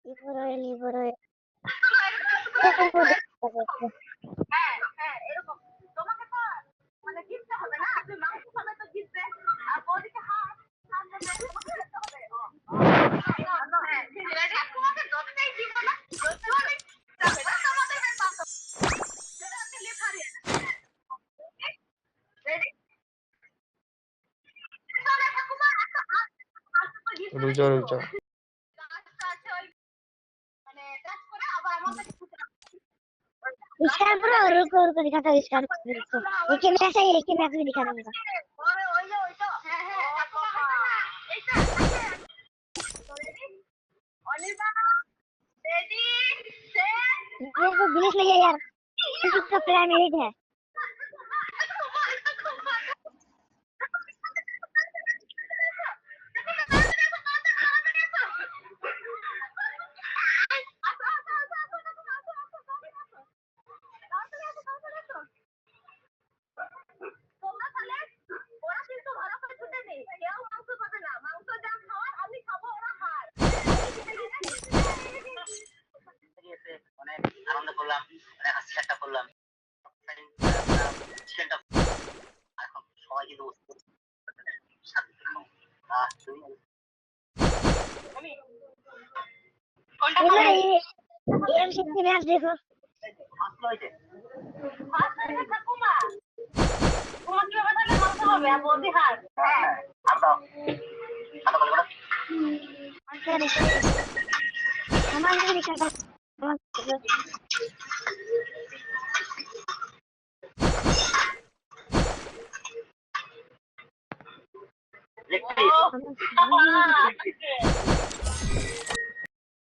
লিবরয় হ্যাঁ হ্যাঁ এরকম তোমাকে তো মানে জিততে হবে না, তুমি মাংস খাবে তো জিতবে, আর বৌদিকে হাত হাত দেবে, তোমাকে জিততে হবে। হ্যাঁ তোমাকে ধরতেই দিব না, ধরতে হবে না, তোমাদের ব্যাপার তো, সেটা আপনি লেখারে রেডি। চলে ঠাকুমা একটা হাত হাত তো জিততে रुक जाओ रुक जाओ। কাজটা আছে ওই মানে টাচ করে আবার আমার কাছে इसका ब्रो रुको रुको दिखाता हूँ इसका रुको लेकिन मैं ऐसा ही लेकिन मैं अभी दिखा दूंगा मेरे को ग्लिच लगी है यार इसका प्लान एडिट है অনেক আনন্দ করলাম, অনেক হাসি ঠাট্টা করলাম। চিকেনটা এখন সবাই কিন্তু ये एम सिक्स मैच देखो ঠাকুমা তোমার কি হবে তাহলে মাংস হবে আর বৌদি হাত। হ্যাঁ আদা আদা বলে हमारे को दिखाता লেগ পিস